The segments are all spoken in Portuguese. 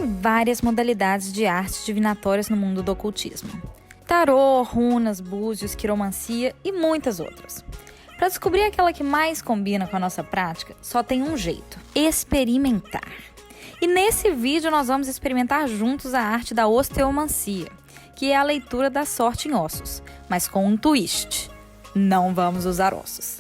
Existem várias modalidades de artes divinatórias no mundo do ocultismo. Tarô, runas, búzios, quiromancia e muitas outras. Para descobrir aquela que mais combina com a nossa prática, só tem um jeito: experimentar. E nesse vídeo nós vamos experimentar juntos a arte da osteomancia, que é a leitura da sorte em ossos, mas com um twist: não vamos usar ossos.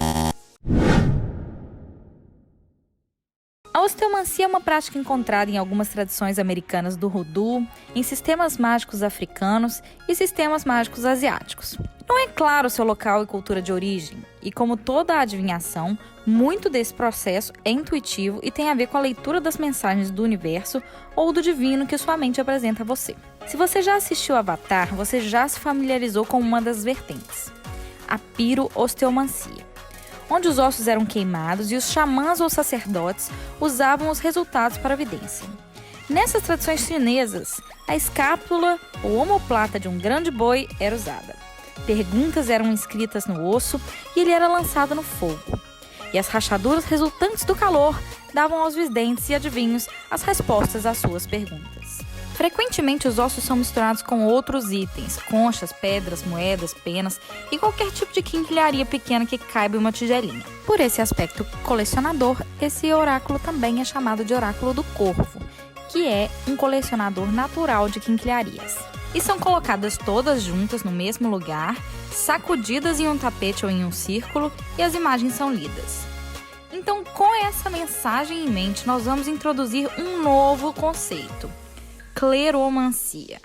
A osteomancia é uma prática encontrada em algumas tradições americanas do voodoo, em sistemas mágicos africanos e sistemas mágicos asiáticos. Não é claro seu local e cultura de origem, e como toda a adivinhação, muito desse processo é intuitivo e tem a ver com a leitura das mensagens do universo ou do divino que sua mente apresenta a você. Se você já assistiu Avatar, você já se familiarizou com uma das vertentes, a piroosteomancia, onde os ossos eram queimados e os xamãs ou sacerdotes usavam os resultados para a vidência. Nessas tradições chinesas, a escápula ou omoplata de um grande boi era usada. Perguntas eram escritas no osso e ele era lançado no fogo. E as rachaduras resultantes do calor davam aos videntes e adivinhos as respostas às suas perguntas. Frequentemente os ossos são misturados com outros itens, conchas, pedras, moedas, penas e qualquer tipo de quinquilharia pequena que caiba em uma tigelinha. Por esse aspecto colecionador, esse oráculo também é chamado de oráculo do corvo, que é um colecionador natural de quinquilharias. E são colocadas todas juntas no mesmo lugar, sacudidas em um tapete ou em um círculo, e as imagens são lidas. Então, com essa mensagem em mente, nós vamos introduzir um novo conceito: cleromancia.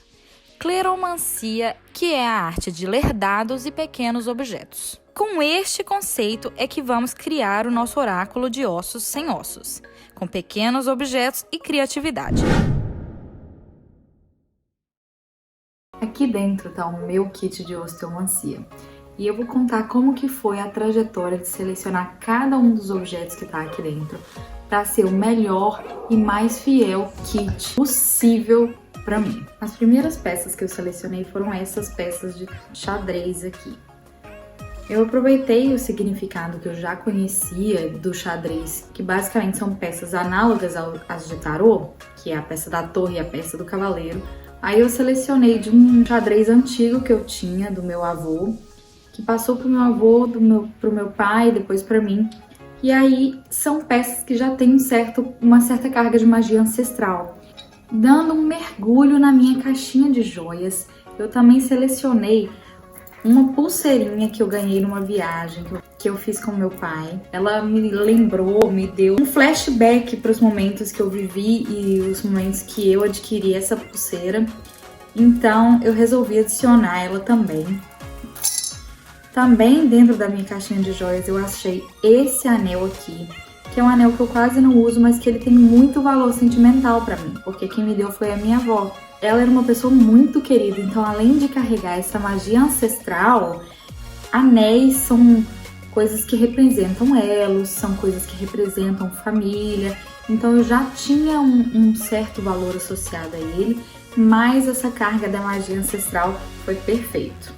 Cleromancia, que é a arte de ler dados e pequenos objetos. Com este conceito é que vamos criar o nosso oráculo de ossos sem ossos, com pequenos objetos e criatividade. Aqui dentro está o meu kit de osteomancia e eu vou contar como que foi a trajetória de selecionar cada um dos objetos que está aqui dentro para ser o melhor e mais fiel kit possível para mim. As primeiras peças que eu selecionei foram essas peças de xadrez aqui. Eu aproveitei o significado que eu já conhecia do xadrez, que basicamente são peças análogas às de tarô, que é a peça da torre e a peça do cavaleiro. Aí eu selecionei de um xadrez antigo que eu tinha, do meu avô, que passou pro meu avô, pro meu pai, depois para mim. E aí são peças que já têm uma certa carga de magia ancestral. Dando um mergulho na minha caixinha de joias, eu também selecionei uma pulseirinha que eu ganhei numa viagem que eu fiz com meu pai. Ela me lembrou, me deu um flashback para os momentos que eu vivi e os momentos que eu adquiri essa pulseira. Então eu resolvi adicionar ela também. Também dentro da minha caixinha de joias eu achei esse anel aqui, que é um anel que eu quase não uso, mas que ele tem muito valor sentimental para mim, porque quem me deu foi a minha avó. Ela era uma pessoa muito querida, então além de carregar essa magia ancestral, anéis são coisas que representam elos, são coisas que representam família, então eu já tinha um certo valor associado a ele, mas essa carga da magia ancestral foi perfeito.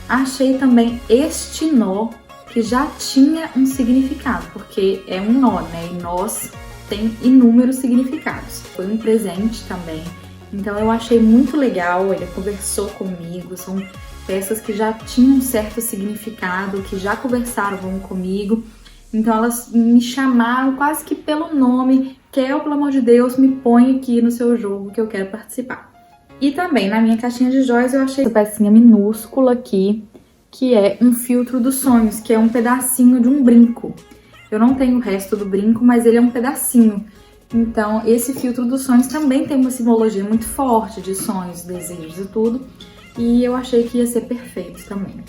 Achei também este nó, que já tinha um significado, porque é um nó, né? E nós tem inúmeros significados. Foi um presente também, então eu achei muito legal, ele conversou comigo, são peças que já tinham um certo significado, que já conversaram comigo, então elas me chamaram quase que pelo nome: Kel, pelo amor de Deus, me põe aqui no seu jogo que eu quero participar. E também na minha caixinha de joias eu achei essa pecinha minúscula aqui, que é um filtro dos sonhos, que é um pedacinho de um brinco. Eu não tenho o resto do brinco, mas ele é um pedacinho. Então esse filtro dos sonhos também tem uma simbologia muito forte de sonhos, desejos e tudo, e eu achei que ia ser perfeito também.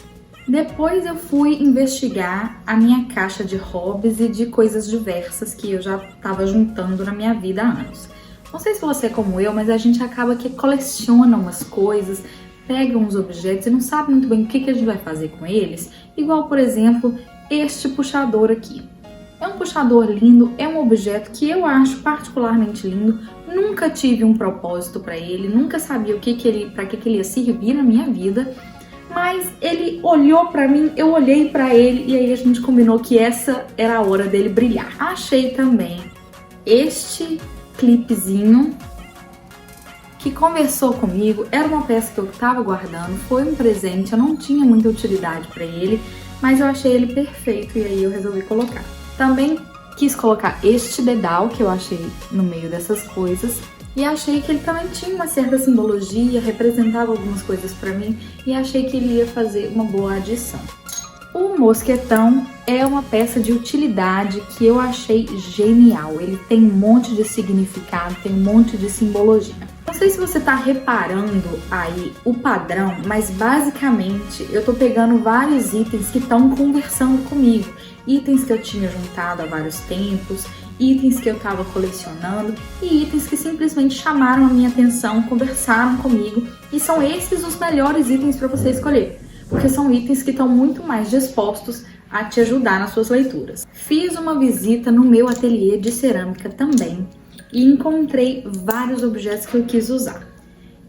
Depois eu fui investigar a minha caixa de hobbies e de coisas diversas que eu já estava juntando na minha vida há anos. Não sei se você é como eu, mas a gente acaba que coleciona umas coisas, pega uns objetos e não sabe muito bem o que a gente vai fazer com eles. Igual, por exemplo, este puxador aqui. É um puxador lindo, é um objeto que eu acho particularmente lindo. Nunca tive um propósito para ele, nunca sabia para que ele ia servir na minha vida. Mas ele olhou para mim, eu olhei para ele e aí a gente combinou que essa era a hora dele brilhar. Achei também este clipezinho que conversou comigo. Era uma peça que eu estava guardando, foi um presente, eu não tinha muita utilidade para ele, mas eu achei ele perfeito e aí eu resolvi colocar. Também quis colocar este dedal que eu achei no meio dessas coisas e achei que ele também tinha uma certa simbologia, representava algumas coisas para mim e achei que ele ia fazer uma boa adição. O mosquetão é uma peça de utilidade que eu achei genial. Ele tem um monte de significado, tem um monte de simbologia. Não sei se você tá reparando aí o padrão, mas basicamente eu tô pegando vários itens que estão conversando comigo. Itens que eu tinha juntado há vários tempos, itens que eu tava colecionando e itens que simplesmente chamaram a minha atenção, conversaram comigo. E são esses os melhores itens para você escolher, porque são itens que estão muito mais dispostos a te ajudar nas suas leituras. Fiz uma visita no meu ateliê de cerâmica também e encontrei vários objetos que eu quis usar.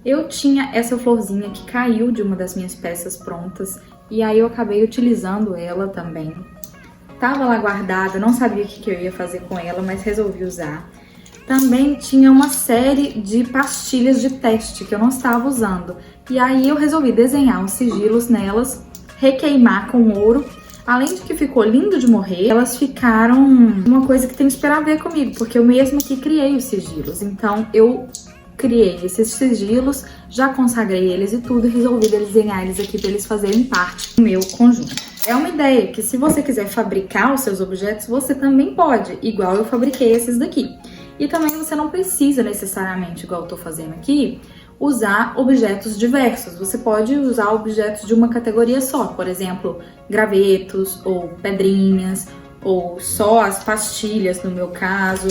Eu tinha essa florzinha que caiu de uma das minhas peças prontas e aí eu acabei utilizando ela também. Tava lá guardada, não sabia o que eu ia fazer com ela, mas resolvi usar. Também tinha uma série de pastilhas de teste que eu não estava usando. E aí eu resolvi desenhar uns sigilos nelas, requeimar com ouro. Além de que ficou lindo de morrer, elas ficaram uma coisa que tem que esperar ver comigo, porque eu mesma que criei os sigilos. Então eu criei esses sigilos, já consagrei eles e tudo, e resolvi desenhar eles aqui para eles fazerem parte do meu conjunto. É uma ideia que se você quiser fabricar os seus objetos, você também pode, igual eu fabriquei esses daqui. E também você não precisa necessariamente, igual eu tô fazendo aqui, usar objetos diversos. Você pode usar objetos de uma categoria só, por exemplo, gravetos ou pedrinhas, ou só as pastilhas no meu caso,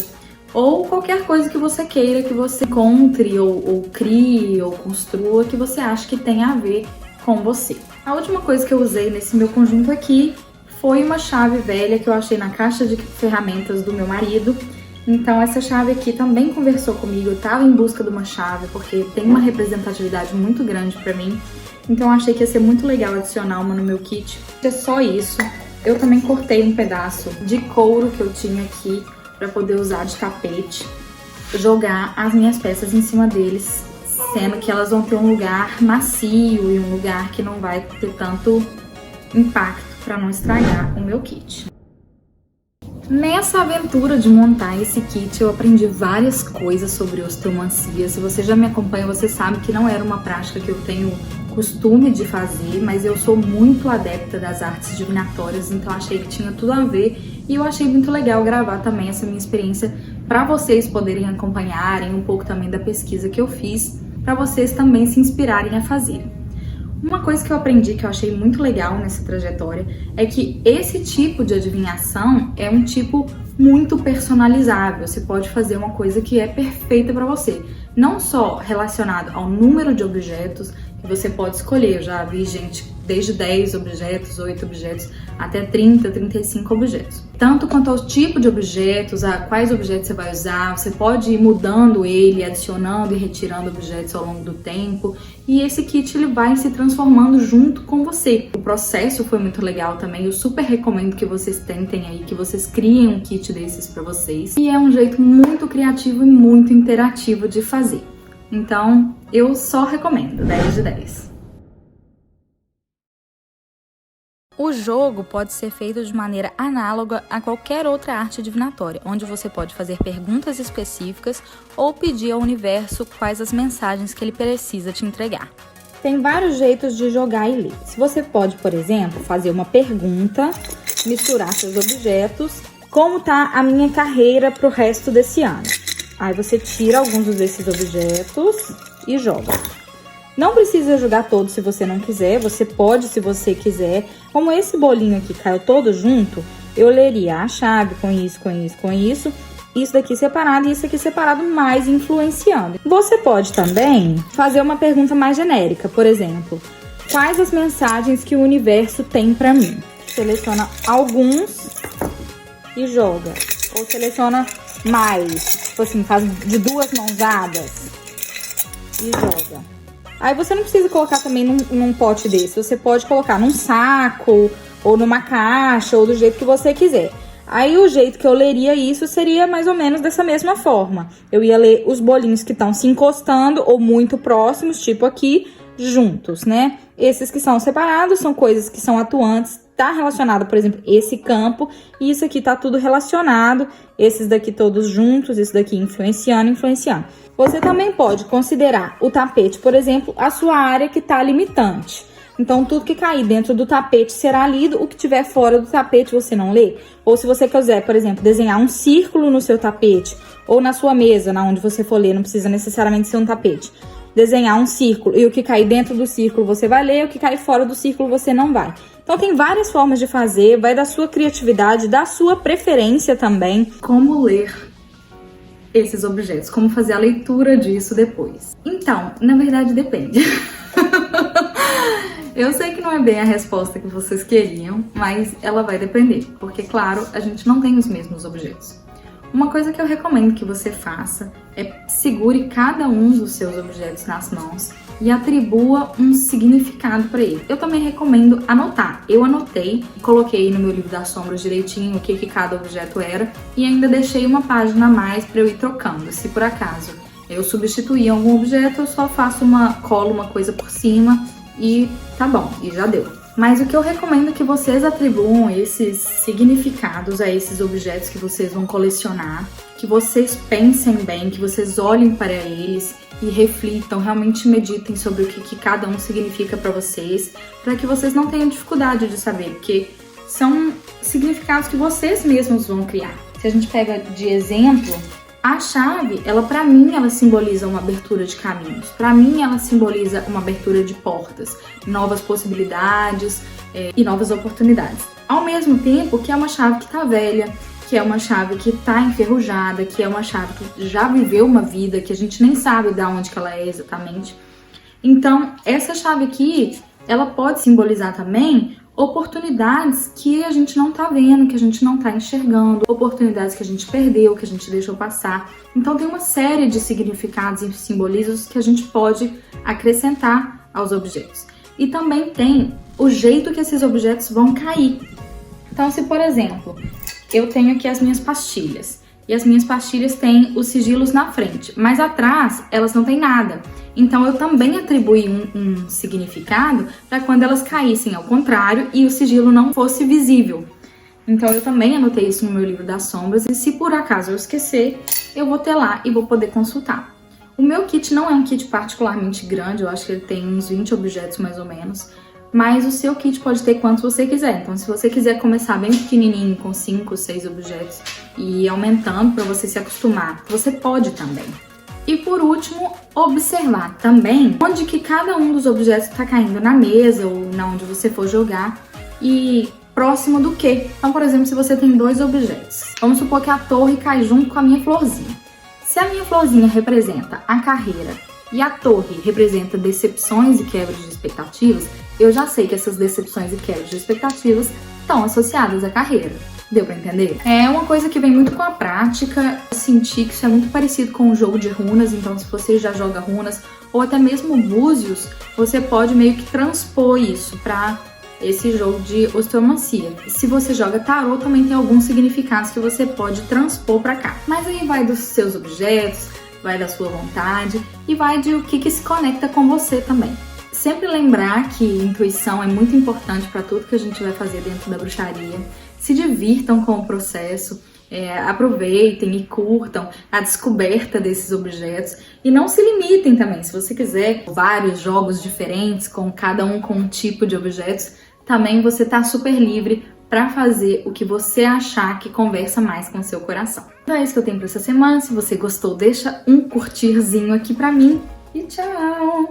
ou qualquer coisa que você queira que você encontre, ou crie, ou construa, que você acha que tem a ver com você. A última coisa que eu usei nesse meu conjunto aqui foi uma chave velha que eu achei na caixa de ferramentas do meu marido. Então essa chave aqui também conversou comigo, eu tava em busca de uma chave porque tem uma representatividade muito grande pra mim. Então eu achei que ia ser muito legal adicionar uma no meu kit. É só isso. Eu também cortei um pedaço de couro que eu tinha aqui pra poder usar de tapete, jogar as minhas peças em cima deles, sendo que elas vão ter um lugar macio e um lugar que não vai ter tanto impacto para não estragar o meu kit. Nessa aventura de montar esse kit, eu aprendi várias coisas sobre osteomancia. Se você já me acompanha, você sabe que não era uma prática que eu tenho costume de fazer, mas eu sou muito adepta das artes divinatórias, então achei que tinha tudo a ver e eu achei muito legal gravar também essa minha experiência para vocês poderem acompanharem um pouco também da pesquisa que eu fiz, para vocês também se inspirarem a fazer. Uma coisa que eu aprendi que eu achei muito legal nessa trajetória é que esse tipo de adivinhação é um tipo muito personalizável. Você pode fazer uma coisa que é perfeita para você, não só relacionado ao número de objetos que você pode escolher. Eu já vi gente desde 10 objetos, 8 objetos, até 30, 35 objetos. Tanto quanto ao tipo de objetos, a quais objetos você vai usar, você pode ir mudando ele, adicionando e retirando objetos ao longo do tempo. E esse kit ele vai se transformando junto com você. O processo foi muito legal também, eu super recomendo que vocês tentem aí, que vocês criem um kit desses para vocês. E é um jeito muito criativo e muito interativo de fazer. Então, eu só recomendo, 10 de 10. O jogo pode ser feito de maneira análoga a qualquer outra arte divinatória, onde você pode fazer perguntas específicas ou pedir ao universo quais as mensagens que ele precisa te entregar. Tem vários jeitos de jogar e ler. Você pode, por exemplo, fazer uma pergunta, misturar seus objetos, como tá a minha carreira pro resto desse ano. Aí você tira alguns desses objetos e joga. Não precisa jogar todos se você não quiser, você pode se você quiser. Como esse bolinho aqui caiu todo junto, eu leria a chave com isso, com isso, com isso. Isso daqui separado e isso aqui separado, mais influenciando. Você pode também fazer uma pergunta mais genérica, por exemplo, quais as mensagens que o universo tem pra mim? Seleciona alguns e joga. Ou seleciona mais, tipo assim, faz de 2 mãozadas e joga. Aí você não precisa colocar também num pote desse, você pode colocar num saco, ou numa caixa, ou do jeito que você quiser. Aí o jeito que eu leria isso seria mais ou menos dessa mesma forma. Eu ia ler os bolinhos que estão se encostando ou muito próximos, tipo aqui, juntos, né? Esses que são separados são coisas que são atuantes, tá relacionado, por exemplo, esse campo, e isso aqui tá tudo relacionado, esses daqui todos juntos, isso daqui influenciando. Você também pode considerar o tapete, por exemplo, a sua área que tá limitante. Então, tudo que cair dentro do tapete será lido, o que tiver fora do tapete você não lê. Ou se você quiser, por exemplo, desenhar um círculo no seu tapete, ou na sua mesa, na onde você for ler, não precisa necessariamente ser um tapete. Desenhar um círculo, e o que cair dentro do círculo você vai ler, o que cair fora do círculo você não vai. Então, tem várias formas de fazer, vai da sua criatividade, da sua preferência também. Como ler esses objetos, como fazer a leitura disso depois. Então, na verdade, depende. Eu sei que não é bem a resposta que vocês queriam, mas ela vai depender, porque, claro, a gente não tem os mesmos objetos. Uma coisa que eu recomendo que você faça é segure cada um dos seus objetos nas mãos e atribua um significado para ele. Eu também recomendo anotar. Eu anotei, coloquei no meu livro das sombras direitinho o que cada objeto era e ainda deixei uma página a mais para eu ir trocando. Se por acaso eu substituir algum objeto, eu só faço colo uma coisa por cima e tá bom, e já deu. Mas o que eu recomendo é que vocês atribuam esses significados a esses objetos que vocês vão colecionar, que vocês pensem bem, que vocês olhem para eles e reflitam, realmente meditem sobre o que cada um significa para vocês, para que vocês não tenham dificuldade de saber, porque são significados que vocês mesmos vão criar. Se a gente pega de exemplo, a chave, para mim, ela simboliza uma abertura de caminhos. Para mim, ela simboliza uma abertura de portas, novas possibilidades e novas oportunidades. Ao mesmo tempo que é uma chave que tá velha, que é uma chave que tá enferrujada, que é uma chave que já viveu uma vida, que a gente nem sabe de onde que ela é exatamente. Então, essa chave aqui, ela pode simbolizar também oportunidades que a gente não tá vendo, que a gente não tá enxergando, oportunidades que a gente perdeu, que a gente deixou passar. Então tem uma série de significados e simbolismos que a gente pode acrescentar aos objetos. E também tem o jeito que esses objetos vão cair. Então, se por exemplo, eu tenho aqui as minhas pastilhas, e as minhas pastilhas têm os sigilos na frente, mas atrás elas não têm nada. Então eu também atribuí um significado para quando elas caíssem ao contrário e o sigilo não fosse visível. Então eu também anotei isso no meu livro das sombras e se por acaso eu esquecer, eu vou ter lá e vou poder consultar. O meu kit não é um kit particularmente grande, eu acho que ele tem uns 20 objetos mais ou menos, mas o seu kit pode ter quantos você quiser. Então se você quiser começar bem pequenininho com 5, 6 objetos e ir aumentando para você se acostumar, você pode também. E por último, observar também onde que cada um dos objetos está caindo na mesa ou na onde você for jogar e próximo do que. Então, por exemplo, se você tem 2 objetos, vamos supor que a torre cai junto com a minha florzinha. Se a minha florzinha representa a carreira e a torre representa decepções e quebras de expectativas, eu já sei que essas decepções e quebras de expectativas estão associadas à carreira. Deu pra entender? É uma coisa que vem muito com a prática. Eu senti que isso é muito parecido com o jogo de runas, então se você já joga runas ou até mesmo búzios, você pode meio que transpor isso pra esse jogo de osteomancia. Se você joga tarô, também tem alguns significados que você pode transpor pra cá. Mas aí vai dos seus objetos, vai da sua vontade e vai de o que se conecta com você também. Sempre lembrar que intuição é muito importante para tudo que a gente vai fazer dentro da bruxaria. Se divirtam com o processo, aproveitem e curtam a descoberta desses objetos e não se limitem também. Se você quiser vários jogos diferentes, com cada um com um tipo de objetos, também você tá super livre para fazer o que você achar que conversa mais com o seu coração. Então é isso que eu tenho para essa semana. Se você gostou, deixa um curtirzinho aqui para mim e tchau!